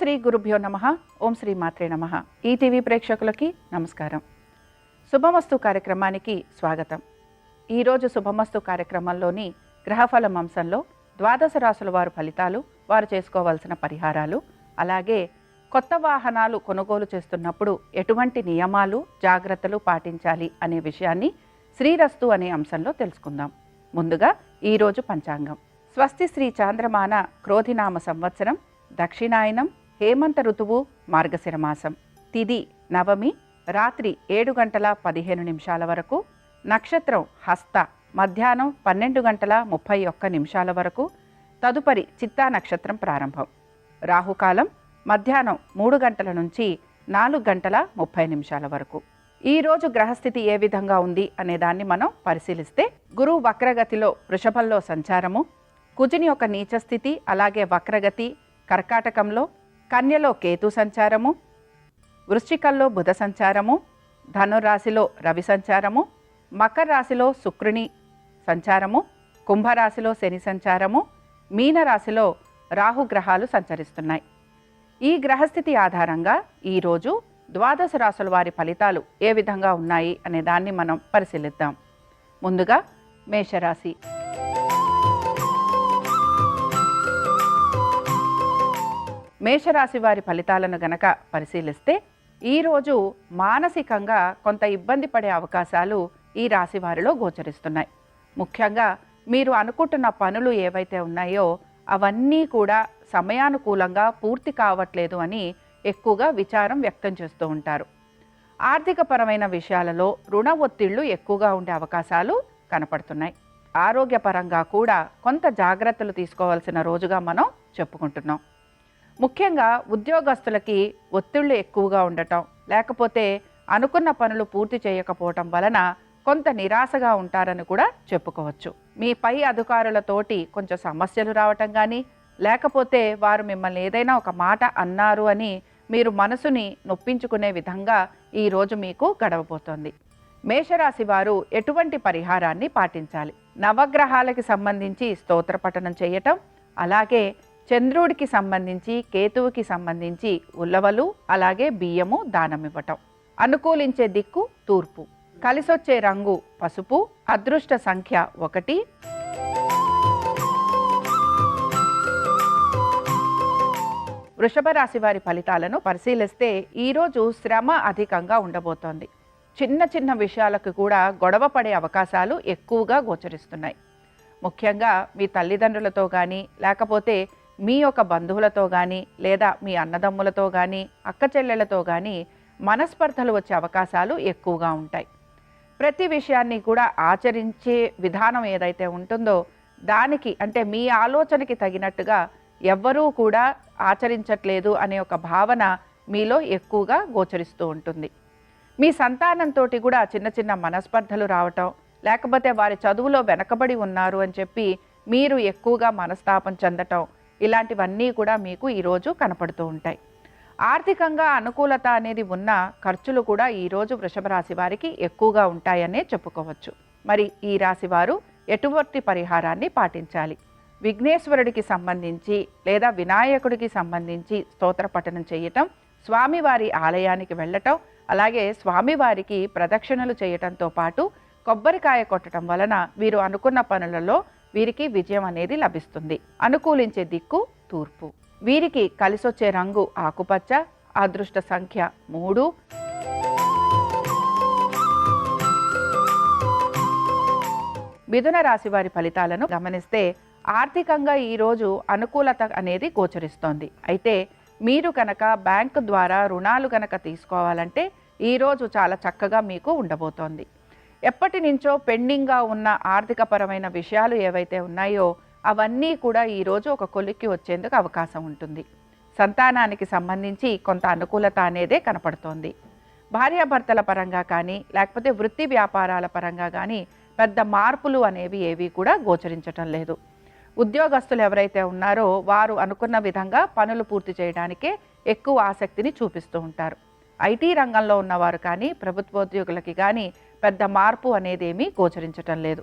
శ్రీ గురుభ్యో నమః. ఓం శ్రీ మాత్రే నమః. ఈటీవీ ప్రేక్షకులకి నమస్కారం. శుభమస్తు కార్యక్రమానికి స్వాగతం. ఈరోజు శుభమస్తు కార్యక్రమంలోని గ్రహఫలం అంశంలో ద్వాదశ రాశుల వారి ఫలితాలు, వారు చేసుకోవాల్సిన పరిహారాలు, అలాగే కొత్త వాహనాలు కొనుగోలు చేస్తున్నప్పుడు ఎటువంటి నియమాలు జాగ్రత్తలు పాటించాలి అనే విషయాన్ని శ్రీరస్తు అనే అంశంలో తెలుసుకుందాం. ముందుగా ఈరోజు పంచాంగం. స్వస్తి శ్రీ చాంద్రమాన క్రోధినామ సంవత్సరం, దక్షిణాయనం, హేమంత ఋతువు, మార్గశిర మాసం. తిథి నవమి, రాత్రి 7:15 వరకు. నక్షత్రం హస్త, మధ్యాహ్నం 12:31 వరకు. తదుపరి చిత్తా నక్షత్రం ప్రారంభం. రాహుకాలం మధ్యాహ్నం 3 గంటల నుంచి 4:30 వరకు. ఈరోజు గ్రహస్థితి ఏ విధంగా ఉంది అనే దాన్ని మనం పరిశీలిస్తే, గురువు వక్రగతిలో వృషభంలో సంచారము, కుజుని యొక్క నీచస్థితి అలాగే వక్రగతి కర్కాటకంలో, కన్యలో కేతు సంచారము, వృశ్చికంలో బుధ సంచారము, ధనురాశిలో రవి సంచారము, మకర రాశిలో శుక్రుని సంచారము, కుంభరాశిలో శని సంచారము, మీనరాశిలో రాహుగ్రహాలు సంచరిస్తున్నాయి. ఈ గ్రహస్థితి ఆధారంగా ఈరోజు ద్వాదశ రాశుల వారి ఫలితాలు ఏ విధంగా ఉన్నాయి అనే దాన్ని మనం పరిశీలిద్దాం. ముందుగా మేషరాశి. మేషరాశి వారి ఫలితాలను గనక పరిశీలిస్తే, ఈరోజు మానసికంగా కొంత ఇబ్బంది పడే అవకాశాలు ఈ రాశి వారిలో గోచరిస్తున్నాయి. ముఖ్యంగా మీరు అనుకుంటున్న పనులు ఏవైతే ఉన్నాయో అవన్నీ కూడా సమయానుకూలంగా పూర్తి కావట్లేదు అని ఎక్కువగా విచారం వ్యక్తం చేస్తూ ఉంటారు. ఆర్థికపరమైన విషయాలలో రుణ ఒత్తిళ్లు ఎక్కువగా ఉండే అవకాశాలు కనపడుతున్నాయి. ఆరోగ్యపరంగా కూడా కొంత జాగ్రత్తలు తీసుకోవాల్సిన రోజుగా మనం చెప్పుకుంటున్నాం. ముఖ్యంగా ఉద్యోగస్తులకి ఒత్తిళ్లు ఎక్కువగా ఉండటం, లేకపోతే అనుకున్న పనులు పూర్తి చేయకపోవటం వలన కొంత నిరాశగా ఉంటారని కూడా చెప్పుకోవచ్చు. మీ పై అధికారులతోటి కొంచెం సమస్యలు రావటం కానీ, లేకపోతే వారు మిమ్మల్ని ఏదైనా ఒక మాట అన్నారు అని మీరు మనసుని నొప్పించుకునే విధంగా ఈరోజు మీకు గడవబోతోంది. మేషరాశి వారు ఎటువంటి పరిహారాన్ని పాటించాలి? నవగ్రహాలకి సంబంధించి స్తోత్ర పఠనం చేయటం, అలాగే చంద్రుడికి సంబంధించి, కేతువుకి సంబంధించి ఉల్లవలు అలాగే బియ్యము దానం ఇవ్వటం. అనుకూలించే దిక్కు తూర్పు. కలిసొచ్చే రంగు పసుపు. అదృష్ట సంఖ్య 1. వృషభ రాశి వారి ఫలితాలను పరిశీలిస్తే, ఈరోజు శ్రమ అధికంగా ఉండబోతోంది. చిన్న చిన్న విషయాలకు కూడా గొడవ పడే అవకాశాలు ఎక్కువగా గోచరిస్తున్నాయి. ముఖ్యంగా మీ తల్లిదండ్రులతో కానీ, లేకపోతే మీ యొక్క బంధువులతో కానీ, లేదా మీ అన్నదమ్ములతో కానీ, అక్క చెల్లెళ్లతో కానీ మనస్పర్ధలు వచ్చే అవకాశాలు ఎక్కువగా ఉంటాయి. ప్రతి విషయాన్ని కూడా ఆచరించే విధానం ఏదైతే ఉంటుందో దానికి, అంటే మీ ఆలోచనకి తగినట్టుగా ఎవ్వరూ కూడా ఆచరించట్లేదు అనే ఒక భావన మీలో ఎక్కువగా గోచరిస్తూ ఉంటుంది. మీ సంతానంతో కూడా చిన్న చిన్న మనస్పర్ధలు రావటం, లేకపోతే వారి చదువులో వెనకబడి ఉన్నారు అని చెప్పి మీరు ఎక్కువగా మనస్తాపం చెందటం, ఇలాంటివన్నీ కూడా మీకు ఈరోజు కనపడుతూ ఉంటాయి. ఆర్థికంగా అనుకూలత అనేది ఉన్న ఖర్చులు కూడా ఈరోజు వృషభ రాశి వారికి ఎక్కువగా ఉంటాయనే చెప్పుకోవచ్చు. మరి ఈ రాశి వారు ఎటువంటి పరిహారాన్ని పాటించాలి? విఘ్నేశ్వరుడికి సంబంధించి లేదా వినాయకుడికి సంబంధించి స్తోత్ర పఠనం చేయటం, స్వామివారి ఆలయానికి వెళ్ళటం, అలాగే స్వామివారికి ప్రదక్షిణలు చేయటంతో పాటు కొబ్బరికాయ కొట్టడం వలన వీరు అనుకున్న పనులలో వీరికి విజయం అనేది లభిస్తుంది. అనుకూలించే దిక్కు తూర్పు. వీరికి కలిసొచ్చే రంగు ఆకుపచ్చ. అదృష్ట సంఖ్య 3. మిథున రాశి వారి ఫలితాలను గమనిస్తే, ఆర్థికంగా ఈరోజు అనుకూలత అనేది గోచరిస్తోంది. అయితే మీరు కనుక బ్యాంకు ద్వారా రుణాలు కనుక తీసుకోవాలంటే ఈరోజు చాలా చక్కగా మీకు ఉండబోతోంది. ఎప్పటి నుంచో పెండింగ్గా ఉన్న ఆర్థికపరమైన విషయాలు ఏవైతే ఉన్నాయో అవన్నీ కూడా ఈరోజు ఒక కొలిక్కి వచ్చేందుకు అవకాశం ఉంటుంది. సంతానానికి సంబంధించి కొంత అనుకూలత అనేదే కనపడుతోంది. భార్యాభర్తల పరంగా కానీ, లేకపోతే వృత్తి వ్యాపారాల పరంగా కానీ పెద్ద మార్పులు అనేవి ఏవి కూడా గోచరించటం లేదు. ఉద్యోగస్తులు ఎవరైతే ఉన్నారో వారు అనుకున్న విధంగా పనులు పూర్తి చేయడానికే ఎక్కువ ఆసక్తిని చూపిస్తూ ఉంటారు. ఐటీ రంగంలో ఉన్నవారు కానీ, ప్రభుత్వోద్యోగులకి కానీ పెద్ద మార్పు అనేది ఏమీ గోచరించటం లేదు.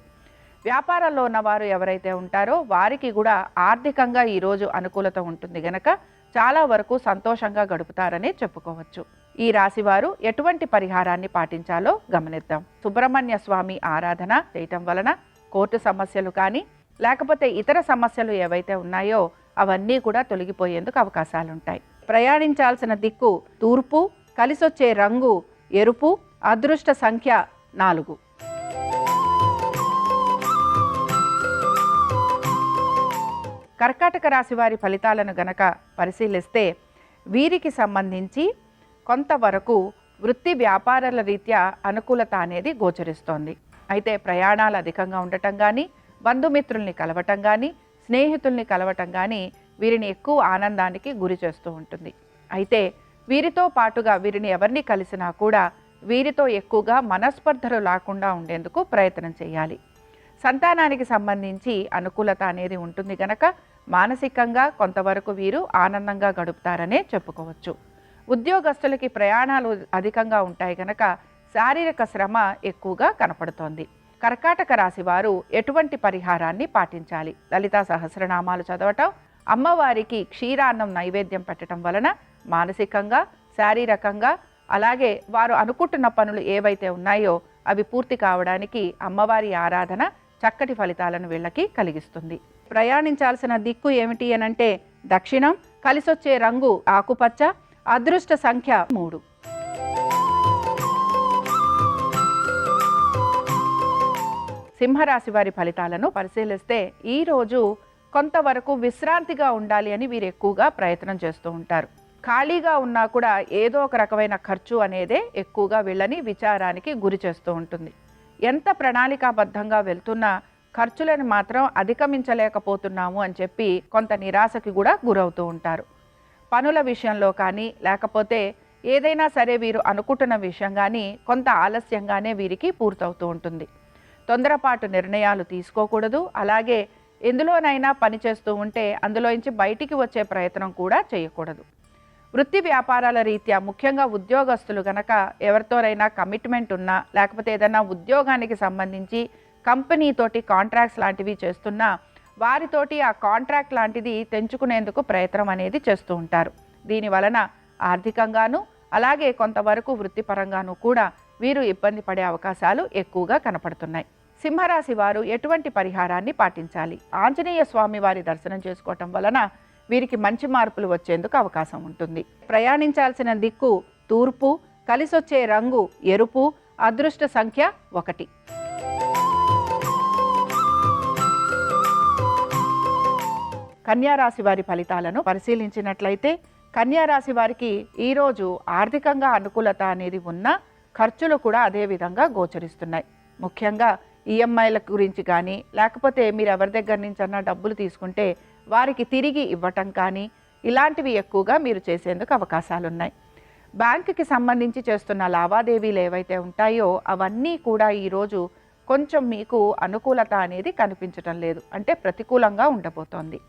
వ్యాపారంలో ఉన్నవారు ఎవరైతే ఉంటారో వారికి కూడా ఆర్థికంగా ఈరోజు అనుకూలత ఉంటుంది గనక చాలా వరకు సంతోషంగా గడుపుతారనే చెప్పుకోవచ్చు. ఈ రాశివారు ఎటువంటి పరిహారాన్ని పాటించాలో గమనిద్దాం. సుబ్రహ్మణ్య స్వామి ఆరాధన చేయటం వలన కోర్టు సమస్యలు కానీ లేకపోతే ఇతర సమస్యలు ఏవైతే ఉన్నాయో అవన్నీ కూడా తొలగిపోయేందుకు అవకాశాలుంటాయి. ప్రయాణించాల్సిన దిక్కు తూర్పు, కలిసొచ్చే రంగు ఎరుపు, అదృష్ట సంఖ్య 4. కర్కాటక రాశి వారి ఫలితాలను గనక పరిశీలిస్తే వీరికి సంబంధించి కొంతవరకు వృత్తి వ్యాపారాల రీత్యా అనుకూలత అనేది గోచరిస్తోంది. అయితే ప్రయాణాలు అధికంగా ఉండటం కానీ, బంధుమిత్రుల్ని కలవటం కానీ, స్నేహితుల్ని కలవటం కానీ వీరిని ఎక్కువ ఆనందానికి గురి చేస్తూ ఉంటుంది. అయితే వీరితో పాటుగా వీరిని ఎవరిని కలిసినా కూడా వీరితో ఎక్కువగా మనస్పర్ధలు లేకుండా ఉండేందుకు ప్రయత్నం చేయాలి. సంతానానికి సంబంధించి అనుకూలత అనేది ఉంటుంది గనక మానసికంగా కొంతవరకు వీరు ఆనందంగా గడుపుతారనే చెప్పుకోవచ్చు. ఉద్యోగస్తులకి ప్రయాణాలు అధికంగా ఉంటాయి గనక శారీరక శ్రమ ఎక్కువగా కనపడుతోంది. కర్కాటక రాశి వారు ఎటువంటి పరిహారాన్ని పాటించాలి? లలితా సహస్రనామాలు చదవటం, అమ్మవారికి క్షీరాన్నం నైవేద్యం పెట్టడం వలన మానసికంగా, శారీరకంగా, అలాగే వారు అనుకుంటున్న పనులు ఏవైతే ఉన్నాయో అవి పూర్తి కావడానికి అమ్మవారి ఆరాధన చక్కటి ఫలితాలను వీళ్ళకి కలిగిస్తుంది. ప్రయాణించాల్సిన దిక్కు ఏమిటి అనంటే దక్షిణం, కలిసొచ్చే రంగు ఆకుపచ్చ, అదృష్ట సంఖ్య 3. సింహరాశి వారి ఫలితాలను పరిశీలిస్తే ఈరోజు కొంతవరకు విశ్రాంతిగా ఉండాలి అని వీరు ఎక్కువగా ప్రయత్నం చేస్తూ ఉంటారు. ఖాళీగా ఉన్నా కూడా ఏదో ఒక రకమైన ఖర్చు అనేదే ఎక్కువగా వీళ్ళని విచారానికి గురి చేస్తూ ఉంటుంది. ఎంత ప్రణాళికాబద్ధంగా వెళ్తున్నా ఖర్చులను మాత్రం అధిగమించలేకపోతున్నాము అని చెప్పి కొంత నిరాశకి కూడా గురవుతూ ఉంటారు. పనుల విషయంలో కానీ లేకపోతే ఏదైనా సరే వీరు అనుకుంటున్న విషయం కానీ కొంత ఆలస్యంగానే వీరికి పూర్తవుతూ ఉంటుంది. తొందరపాటు నిర్ణయాలు తీసుకోకూడదు. అలాగే ఎందులోనైనా పని చేస్తూ ఉంటే అందులోంచి బయటికి వచ్చే ప్రయత్నం కూడా చేయకూడదు. వృత్తి వ్యాపారాల రీత్యా ముఖ్యంగా ఉద్యోగస్తులు గనక ఎవరితోనైనా కమిట్మెంట్ ఉన్నా లేకపోతే ఏదైనా ఉద్యోగానికి సంబంధించి కంపెనీతోటి కాంట్రాక్ట్స్ లాంటివి చేస్తున్నా వారితోటి ఆ కాంట్రాక్ట్ లాంటిది తెంచుకునేందుకు ప్రయత్నం అనేది చేస్తూ ఉంటారు. దీని వలన ఆర్థికంగాను అలాగే కొంతవరకు వృత్తిపరంగాను కూడా వీరు ఇబ్బంది పడే అవకాశాలు ఎక్కువగా కనపడుతున్నాయి. సింహరాశి వారు ఎటువంటి పరిహారాన్ని పాటించాలి? ఆంజనేయ స్వామి వారి దర్శనం చేసుకోవటం వలన వీరికి మంచి మార్పులు వచ్చేందుకు అవకాశం ఉంటుంది. ప్రయాణించాల్సిన దిక్కు తూర్పు, కలిసొచ్చే రంగు ఎరుపు, అదృష్ట సంఖ్య 1. కన్యారాశి వారి ఫలితాలను పరిశీలించినట్లయితే కన్యారాశి వారికి ఈరోజు ఆర్థికంగా అనుకూలత అనేది ఉన్న ఖర్చులు కూడా అదే విధంగా గోచరిస్తున్నాయి. ముఖ్యంగా ఈఎంఐల గురించి కానీ లేకపోతే మీరు ఎవరి దగ్గర నుంచి అన్నా డబ్బులు తీసుకుంటే వారికి తిరిగి ఇవ్వటం కానీ ఇలాంటివి ఎక్కువగా మీరు చేసేందుకు అవకాశాలున్నాయి. బ్యాంకుకి సంబంధించి చేస్తున్న లావాదేవీలు ఏవైతే ఉంటాయో అవన్నీ కూడా ఈరోజు కొంచెం మీకు అనుకూలత అనేది కనిపించటం లేదు, అంటే ప్రతికూలంగా ఉండబోతోంది.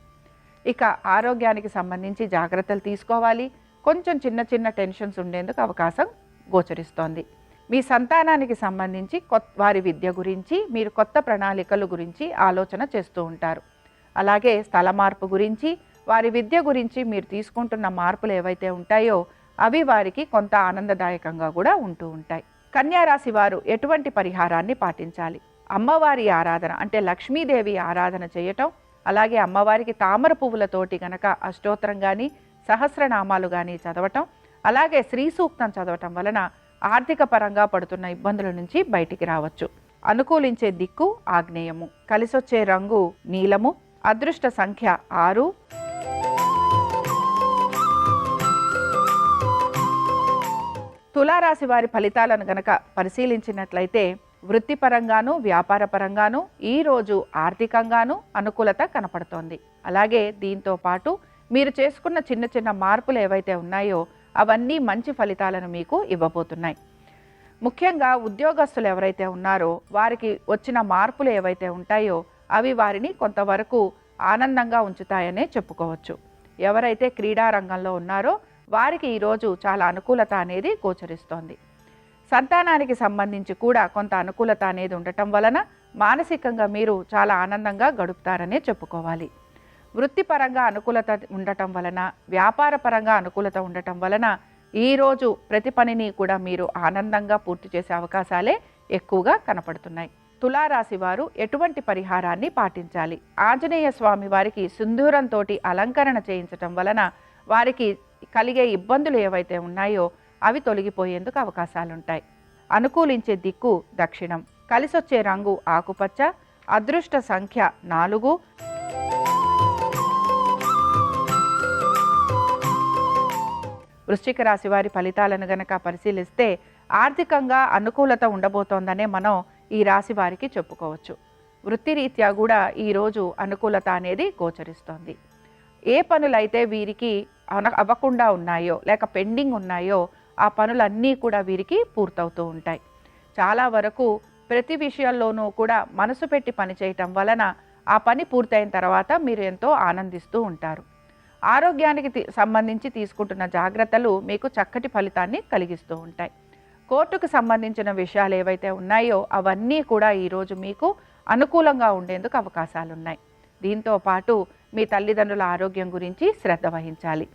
ఇక ఆరోగ్యానికి సంబంధించి జాగ్రత్తలు తీసుకోవాలి. కొంచెం చిన్న చిన్న టెన్షన్స్ ఉండేందుకు అవకాశం గోచరిస్తోంది. మీ సంతానానికి సంబంధించి వారి విద్య గురించి మీరు కొత్త ప్రణాళికల గురించి ఆలోచన చేస్తూ ఉంటారు. అలాగే స్థల మార్పు గురించి, వారి విద్య గురించి మీరు తీసుకుంటున్న మార్పులు ఏవైతే ఉంటాయో అవి వారికి కొంత ఆనందదాయకంగా కూడా ఉంటూ ఉంటాయి. కన్యారాశి వారు ఎటువంటి పరిహారాన్ని పాటించాలి? అమ్మవారి ఆరాధన అంటే లక్ష్మీదేవి ఆరాధన చేయటం, అలాగే అమ్మవారికి తామర పువ్వులతోటి గనక అష్టోత్తరం కానీ సహస్రనామాలు కానీ చదవటం, అలాగే శ్రీ సూక్తం చదవటం వలన ఆర్థిక పరంగా పడుతున్న ఇబ్బందుల నుంచి బయటికి రావచ్చు. అనుకూలించే దిక్కు ఆగ్నేయము, కలిసొచ్చే రంగు నీలము, అదృష్ట సంఖ్య 6. తులారాశి వారి ఫలితాలను గనక పరిశీలించినట్లయితే వృత్తిపరంగాను వ్యాపారపరంగాను ఈరోజు ఆర్థికంగాను అనుకూలత కనపడుతోంది. అలాగే దీంతో పాటు మీరు చేసుకున్న చిన్న చిన్న మార్పులు ఏవైతే ఉన్నాయో అవన్నీ మంచి ఫలితాలను మీకు ఇవ్వబోతున్నాయి. ముఖ్యంగా ఉద్యోగస్తులు ఎవరైతే ఉన్నారో వారికి వచ్చిన మార్పులు ఏవైతే ఉంటాయో అవి వారిని కొంతవరకు ఆనందంగా ఉంచుతాయనే చెప్పుకోవచ్చు. ఎవరైతే క్రీడా రంగంలో ఉన్నారో వారికి ఈరోజు చాలా అనుకూలత అనేది గోచరిస్తోంది. సంతానానికి సంబంధించి కూడా కొంత అనుకూలత అనేది ఉండటం వలన మానసికంగా మీరు చాలా ఆనందంగా గడుపుతారనే చెప్పుకోవాలి. వృత్తిపరంగా అనుకూలత ఉండటం వలన, వ్యాపార పరంగా అనుకూలత ఉండటం వలన ఈరోజు ప్రతి పనిని కూడా మీరు ఆనందంగా పూర్తి చేసే అవకాశాలే ఎక్కువగా కనపడుతున్నాయి. తులారాశి వారు ఎటువంటి పరిహారాన్ని పాటించాలి? ఆంజనేయ స్వామి వారికి సింధూరంతో అలంకరణ చేయించటం వలన వారికి కలిగే ఇబ్బందులు ఏవైతే ఉన్నాయో అవి తొలగిపోయేందుకు అవకాశాలుంటాయి. అనుకూలించే దిక్కు దక్షిణం. కలిసొచ్చే రంగు ఆకుపచ్చ. అదృష్ట సంఖ్య 4. వృశ్చిక రాశి వారి ఫలితాలను గనక పరిశీలిస్తే ఆర్థికంగా అనుకూలత ఉండబోతోందనే మనం ఈ రాశి వారికి చెప్పుకోవచ్చు. వృత్తిరీత్యా కూడా ఈరోజు అనుకూలత అనేది గోచరిస్తోంది. ఏ పనులైతే వీరికి అవ్వకుండా ఉన్నాయో లేక పెండింగ్ ఉన్నాయో ఆ పనులన్నీ కూడా వీరికి పూర్తవుతూ ఉంటాయి. చాలా వరకు ప్రతి విషయంలోనూ కూడా మనసు పెట్టి పని చేయటం వలన ఆ పని పూర్తయిన తర్వాత మీరు ఎంతో ఆనందిస్తూ ఉంటారు. ఆరోగ్యానికి సంబంధించి తీసుకుంటున్న జాగ్రత్తలు మీకు చక్కటి ఫలితాన్ని కలిగిస్తూ ఉంటాయి. కోర్టుకు సంబంధించిన విషయాలు ఏవైతే ఉన్నాయో అవన్నీ కూడా ఈరోజు మీకు అనుకూలంగా ఉండేందుకు అవకాశాలున్నాయి. దీంతో పాటు మీ తల్లిదండ్రుల ఆరోగ్యం గురించి శ్రద్ధ వహించాలి.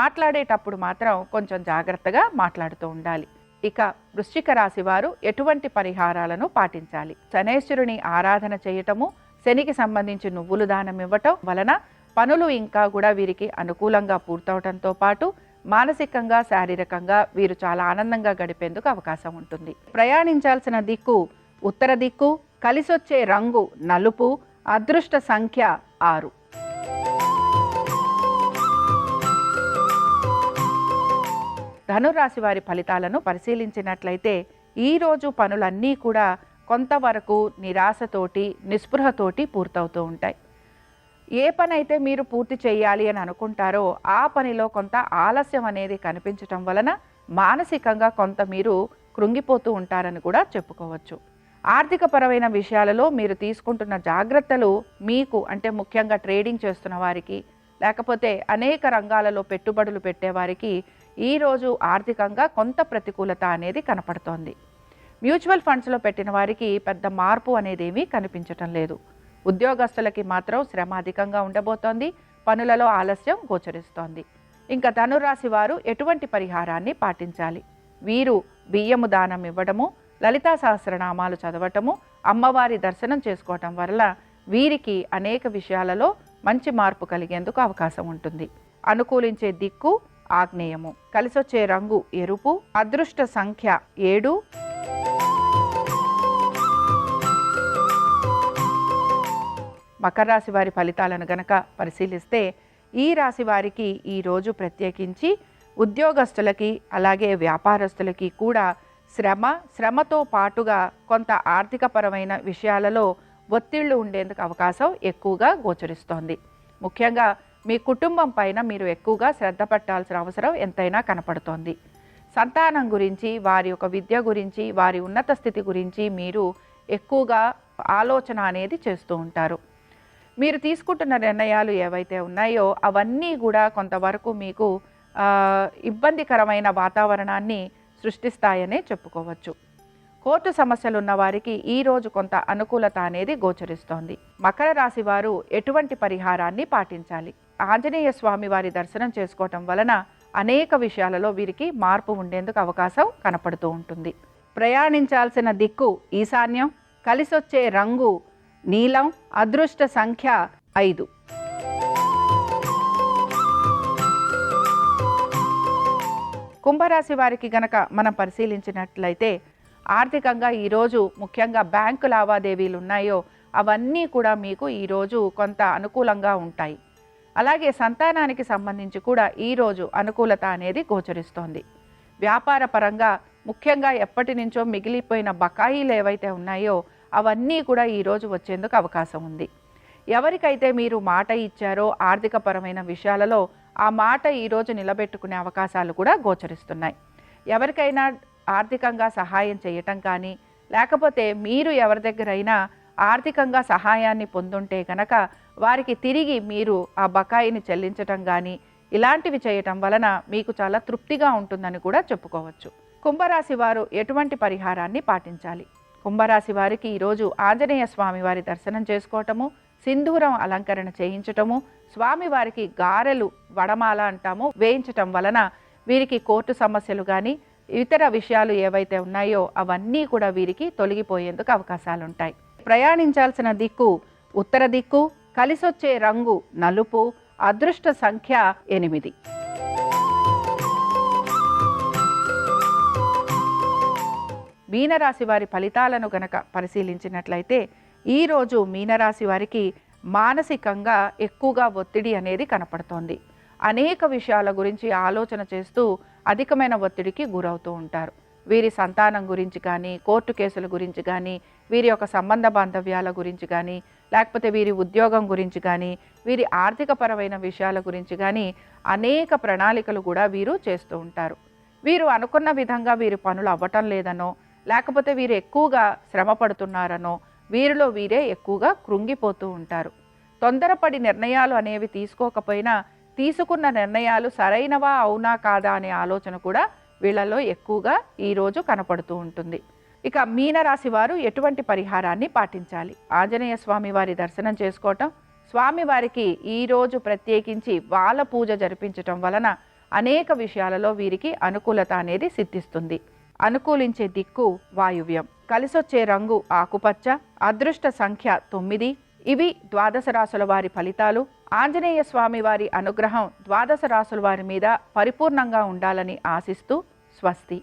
మాట్లాడేటప్పుడు మాత్రం కొంచెం జాగ్రత్తగా మాట్లాడుతూ ఉండాలి. ఇక వృశ్చిక రాశి వారు ఎటువంటి పరిహారాలను పాటించాలి? శనైశ్వరుని ఆరాధన చేయటము, శనికి సంబంధించి నువ్వులు దానం ఇవ్వటం వలన పనులు ఇంకా కూడా వీరికి అనుకూలంగా పూర్తవటంతో పాటు మానసికంగా, శారీరకంగా వీరు చాలా ఆనందంగా గడిపేందుకు అవకాశం ఉంటుంది. ప్రయాణించాల్సిన దిక్కు ఉత్తర దిక్కు. కలిసొచ్చే రంగు నలుపు. అదృష్ట సంఖ్య 6. ధనురాశి వారి ఫలితాలను పరిశీలించినట్లయితే ఈరోజు పనులన్నీ కూడా కొంతవరకు నిరాశతోటి, నిస్పృహతోటి పూర్తవుతూ ఉంటాయి. ఏ పని అయితే మీరు పూర్తి చేయాలి అని అనుకుంటారో ఆ పనిలో కొంత ఆలస్యం అనేది కనిపించటం వలన మానసికంగా కొంత మీరు కృంగిపోతూ ఉంటారని కూడా చెప్పుకోవచ్చు. ఆర్థికపరమైన విషయాలలో మీరు తీసుకుంటున్న జాగ్రత్తలు మీకు, అంటే ముఖ్యంగా ట్రేడింగ్ చేస్తున్న వారికి, లేకపోతే అనేక రంగాలలో పెట్టుబడులు పెట్టేవారికి ఈరోజు ఆర్థికంగా కొంత ప్రతికూలత అనేది కనపడుతోంది. మ్యూచువల్ ఫండ్స్లో పెట్టిన వారికి పెద్ద మార్పు అనేది ఏమీ కనిపించటం లేదు. ఉద్యోగస్తులకి మాత్రం శ్రమ అధికంగా ఉండబోతోంది. పనులలో ఆలస్యం గోచరిస్తోంది. ఇంకా ధనురాశి వారు ఎటువంటి పరిహారాన్ని పాటించాలి? వీరు బియ్యము దానం ఇవ్వడము, లలితా సహస్రనామాలు చదవటము, అమ్మవారి దర్శనం చేసుకోవటం వల్ల వీరికి అనేక విషయాలలో మంచి మార్పు కలిగేందుకు అవకాశం ఉంటుంది. అనుకూలించే దిక్కు ఆగ్నేయము. కలిసొచ్చే రంగు ఎరుపు. అదృష్ట సంఖ్య 7. మకర రాశి వారి ఫలితాలను గనక పరిశీలిస్తే ఈ రాశి వారికి ఈరోజు ప్రత్యేకించి ఉద్యోగస్తులకి అలాగే వ్యాపారస్తులకి కూడా శ్రమతో పాటుగా కొంత ఆర్థికపరమైన విషయాలలో ఒత్తిళ్లు ఉండేందుకు అవకాశం ఎక్కువగా గోచరిస్తోంది. ముఖ్యంగా మీ కుటుంబం పైన మీరు ఎక్కువగా శ్రద్ధ పెట్టాల్సిన అవసరం ఎంతైనా కనపడుతోంది. సంతానం గురించి, వారి యొక్క విద్య గురించి, వారి ఉన్నత స్థితి గురించి మీరు ఎక్కువగా ఆలోచన అనేది చేస్తూ ఉంటారు. మీరు తీసుకుంటున్న నిర్ణయాలు ఏవైతే ఉన్నాయో అవన్నీ కూడా కొంతవరకు మీకు ఇబ్బందికరమైన వాతావరణాన్ని సృష్టిస్తాయనే చెప్పుకోవచ్చు. కోర్టు సమస్యలు ఉన్న వారికి ఈరోజు కొంత అనుకూలత అనేది గోచరిస్తోంది. మకర రాశి వారు ఎటువంటి పరిహారాన్ని పాటించాలి? ఆంజనేయ స్వామి వారి దర్శనం చేసుకోవటం వలన అనేక విషయాలలో వీరికి మార్పు ఉండేందుకు అవకాశం కనపడుతూ ఉంటుంది. ప్రయాణించాల్సిన దిక్కు ఈశాన్యం. కలిసొచ్చే రంగు నీలం. అదృష్ట సంఖ్య 5. కుంభరాశి వారికి గనక మనం పరిశీలించినట్లయితే ఆర్థికంగా ఈరోజు ముఖ్యంగా బ్యాంకు లావాదేవీలు ఉన్నాయో అవన్నీ కూడా మీకు ఈరోజు కొంత అనుకూలంగా ఉంటాయి. అలాగే సంతానానికి సంబంధించి కూడా ఈరోజు అనుకూలత అనేది గోచరిస్తోంది. వ్యాపార పరంగా ముఖ్యంగా ఎప్పటి నుంచో మిగిలిపోయిన బకాయిలు ఏవైతే ఉన్నాయో అవన్నీ కూడా ఈరోజు వచ్చేందుకు అవకాశం ఉంది. ఎవరికైతే మీరు మాట ఇచ్చారో ఆర్థికపరమైన విషయాలలో ఆ మాట ఈరోజు నిలబెట్టుకునే అవకాశాలు కూడా గోచరిస్తున్నాయి. ఎవరికైనా ఆర్థికంగా సహాయం చేయటం కానీ, లేకపోతే మీరు ఎవరి దగ్గరైనా ఆర్థికంగా సహాయాన్ని పొందుంటే కనుక వారికి తిరిగి మీరు ఆ బకాయిని చెల్లించటం కానీ ఇలాంటివి చేయటం వలన మీకు చాలా తృప్తిగా ఉంటుందని కూడా చెప్పుకోవచ్చు. కుంభరాశి వారు ఎటువంటి పరిహారాన్ని పాటించాలి? కుంభరాశి వారికి ఈరోజు ఆంజనేయ స్వామి వారి దర్శనం చేసుకోవటము, సింధూరం అలంకరణ చేయించటము, స్వామివారికి గారెలు వడమాల అంటాము వేయించటం వలన వీరికి కోర్టు సమస్యలు కానీ ఇతర విషయాలు ఏవైతే ఉన్నాయో అవన్నీ కూడా వీరికి తొలగిపోయేందుకు అవకాశాలుంటాయి. ప్రయాణించాల్సిన దిక్కు ఉత్తర దిక్కు, కలిసొచ్చే రంగు నలుపు, అదృష్ట సంఖ్య 8. మీనరాశి వారి ఫలితాలను గనక పరిశీలించినట్లయితే ఈరోజు మీనరాశి వారికి మానసికంగా ఎక్కువగా ఒత్తిడి అనేది కనపడుతోంది. అనేక విషయాల గురించి ఆలోచన చేస్తూ అధికమైన ఒత్తిడికి గురవుతూ ఉంటారు. వీరి సంతానం గురించి కానీ, కోర్టు కేసుల గురించి కానీ, వీరి యొక్క సంబంధ బాంధవ్యాల గురించి కానీ, లేకపోతే వీరి ఉద్యోగం గురించి కానీ, వీరి ఆర్థికపరమైన విషయాల గురించి కానీ అనేక ప్రణాళికలు కూడా వీరు చేస్తూ ఉంటారు. వీరు అనుకున్న విధంగా వీరి పనులు అవ్వటం లేదనో, లేకపోతే వీరు ఎక్కువగా శ్రమ పడుతున్నారనో వీరిలో వీరే ఎక్కువగా కృంగిపోతూ ఉంటారు. తొందరపడి నిర్ణయాలు అనేవి తీసుకోకపోయినా తీసుకున్న నిర్ణయాలు సరైనవా అవునా కాదా అనే ఆలోచన కూడా వీళ్ళలో ఎక్కువగా ఈరోజు కనపడుతూ ఉంటుంది. ఇక మీనరాశి వారు ఎటువంటి పరిహారాన్ని పాటించాలి? ఆంజనేయ స్వామి వారి దర్శనం చేసుకోవటం, స్వామివారికి ఈరోజు ప్రత్యేకించి వాల పూజ జరిపించటం వలన అనేక విషయాలలో వీరికి అనుకూలత అనేది సిద్ధిస్తుంది. అనుకూలించే దిక్కు వాయువ్యం, కలిసొచ్చే రంగు ఆకుపచ్చ, అదృష్ట సంఖ్య 9. ఇవి ద్వాదశ రాశుల వారి ఫలితాలు. ఆంజనేయ స్వామి వారి అనుగ్రహం ద్వాదశ రాశుల వారి మీద పరిపూర్ణంగా ఉండాలని ఆశిస్తూ స్వస్తి.